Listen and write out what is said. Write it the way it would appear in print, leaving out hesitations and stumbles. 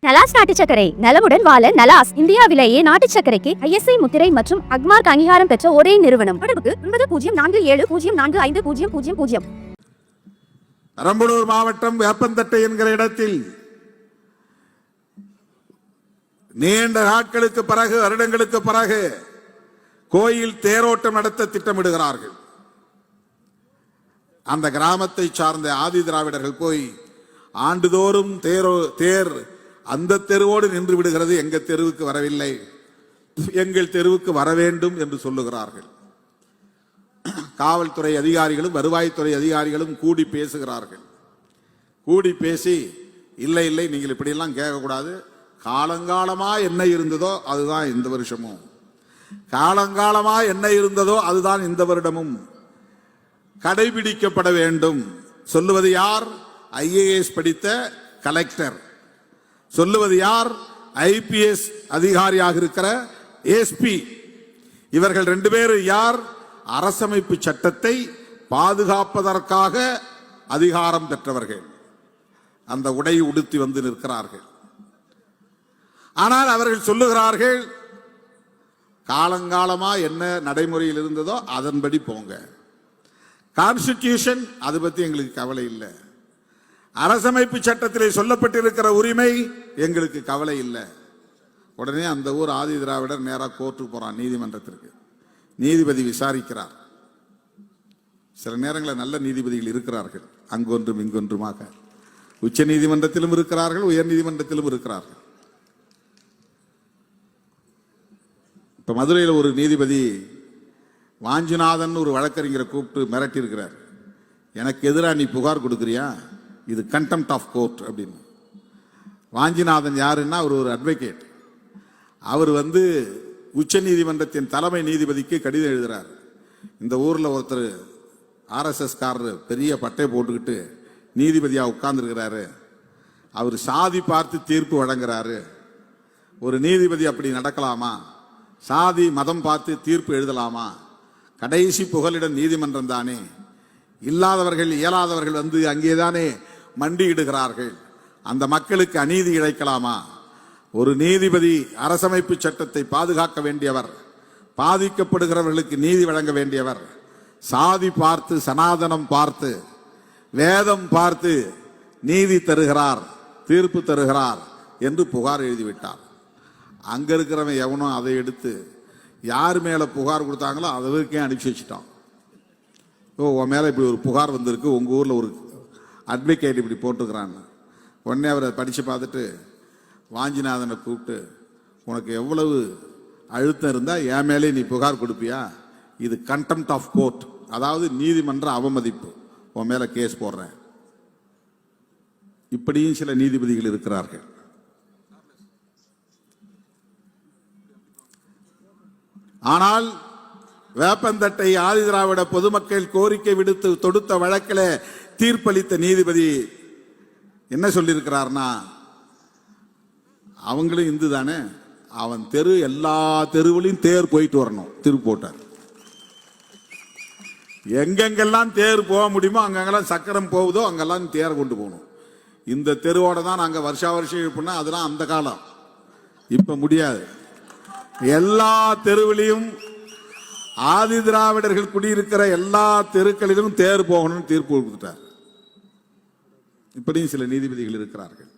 நலாஸ் நாட்டு சர்க்கரை நலமுடன் வாழ நலாஸ் இந்தியாவிலேயே நாட்டு சர்க்கரைக்கு ISI முத்திரை மற்றும் அக்மார்க் அங்கீகாரம் பெற்ற ஒரே நிறுவனம். தொடர்புக்கு 9047045000. பெரம்பலூர் மாவட்டம் வேப்பந்தட்டை என்கிற இடத்தில் நீண்ட நாட்களுக்கு பிறகு வருடங்களுக்கு பிறகு கோயில் தேரோட்டம் நடத்த திட்டமிடுகிறார்கள். அந்த கிராமத்தை சார்ந்த ஆதி திராவிடர்கள் போய் ஆண்டுதோறும் தேர் அந்த தெருவோடு நின்று விடுகிறது, எங்க தெருவுக்கு வரவில்லை, எங்கள் தெருவுக்கு வர வேண்டும் என்று சொல்லுகிறார்கள். காவல்துறை அதிகாரிகளும் வருவாய்த்துறை அதிகாரிகளும் கூடி பேசுகிறார்கள். கூடி பேசி இல்லை இல்லை நீங்கள் இப்படியெல்லாம் கேட்கக்கூடாது, காலங்காலமா என்ன இருந்ததோ அதுதான் இந்த வருஷமும், காலங்காலமா என்ன இருந்ததோ அதுதான் இந்த வருடமும் கடைபிடிக்கப்பட வேண்டும். சொல்லுவது யார்? IAS படித்த கலெக்டர். சொல்லுவது யார்? IPS அதிகாரியாக இருக்கிற SP. இவர்கள் ரெண்டு பேரும் யார்? அரசமைப்பு சட்டத்தை பாதுகாப்பதற்காக அதிகாரம் பெற்றவர்கள். அந்த உடை உடுத்தி வந்து நிற்கிறார்கள். ஆனால் அவர்கள் சொல்லுகிறார்கள், காலங்காலமா என்ன நடைமுறையில் இருந்ததோ அதன்படி போங்க, கான்ஸ்டிடியூஷன் அது பத்தி எங்களுக்கு கவலை இல்லை, அரசமைப்பு சட்டத்திலே சொல்லப்பட்டிருக்கிற உரிமை எங்களுக்கு கவலை இல்லை. உடனே அந்த ஊர் ஆதி திராவிடர் நேராக கோர்ட்டுக்கு போறான், நீதிமன்றத்திற்கு. நீதிபதி விசாரிக்கிறார். சில நேரங்களில் நல்ல நீதிபதிகள் இருக்கிறார்கள், அங்கொன்றும் இங்கொன்றுமாக. உச்ச நீதிமன்றத்திலும் இருக்கிறார்கள், உயர் நீதிமன்றத்திலும் இருக்கிறார்கள். இப்ப மதுரையில் ஒரு நீதிபதி வாஞ்சிநாதன் ஒரு வழக்கறிஞரை கூப்பிட்டு மிரட்டி இருக்கிறார். எனக்கு எதிராக நீ புகார் கொடுக்குறியா, இது கண்டெம்ட் ஆஃப் கோர்ட் அப்படின்னு. வாஞ்சிநாதன் யாருன்னா அவர் ஒரு அட்வொகேட். அவர் உச்ச நீதிமன்றத்தின் தலைமை நீதிபதிக்கு கடிதம் எழுதுறார். இந்த ஊர்ல ஒருத்தர் RSS காரர் பெரிய பட்டை போட்டுக்கிட்டு நீதிபதியா உட்கார்ந்துருக்கிறாரு, அவர் சாதி பார்த்து தீர்ப்பு வழங்குறாரு. ஒரு நீதிபதி அப்படி நடக்கலாமா? சாதி மதம் பார்த்து தீர்ப்பு எழுதலாமா? கடைசி புகலிடம் நீதிமன்றம் தானே. இல்லாதவர்கள் இயலாதவர்கள் அங்கேதானே மண்டியிடுகிறார்கள். அந்த மக்களுக்கு அநீதி இழைக்கலாமா? ஒரு நீதிபதி அரசமைப்பு சட்டத்தை பாதுகாக்க வேண்டியவர், பாதிக்கப்படுகிறவர்களுக்கு நீதி வழங்க வேண்டியவர். சாதி பார்த்து, சனாதனம் பார்த்து, வேதம் பார்த்து நீதி தருகிறார், தீர்ப்பு தருகிறார் என்று புகார் எழுதிவிட்டார். அங்க இருக்கிறவன் எவனும் அதை எடுத்து யார் மேல புகார் கொடுத்தாங்களோ அதற்கே அனுப்பிச்சு வச்சுட்டான். உன் மேல இப்படி ஒரு புகார் வந்திருக்கு, உங்க ஊர்ல ஒரு அட்வொகேட் இப்படி போட்டுக்கிறான்னு. உடனே அவரை படிச்சு பார்த்துட்டு வாஞ்சிநாதனை கூப்பிட்டு, உனக்கு எவ்வளவு அழுத்தம் இருந்தா என் மேலே நீ புகார் கொடுப்பியா? இது கண்டெம்ட் ஆஃப் கோர்ட், அதாவது நீதிமன்ற அவமதிப்பு, உன் மேல கேஸ் போடுறேன். இப்படியும் சில நீதிபதிகள் இருக்கிறார்கள். ஆனால் வேப்பந்தட்டை ஆதி திராவிட பொதுமக்கள் கோரிக்கை விடுத்து தொடுத்த வழக்கில் தீர்ப்பளித்த நீதிபதி என்ன சொல்லியிருக்கிறார்னா, அவங்களும் இந்து தானே, அவன் தெரு எல்லா தெருவிலையும் தேர் போயிட்டு வரணும் தீர்ப்பு போட்டார். எங்கெங்கெல்லாம் தேர் போக முடியுமோ அங்கெல்லாம் சக்கரம் போகுதோ அங்கெல்லாம் தேர் கொண்டு போகணும். இந்த தெருவோட தான் நாங்க வருஷா வருஷம் இருப்போம்னா அதெல்லாம் அந்த காலம், இப்ப முடியாது. எல்லா தெருவிலையும் ஆதி திராவிடர்கள் குடியிருக்கிற எல்லா தெருக்களிலும் தேர் போகணும்னு தீர்ப்பு கொடுத்துட்டார். இப்படியும் சில நீதிபதிகள் இருக்கிறார்கள்.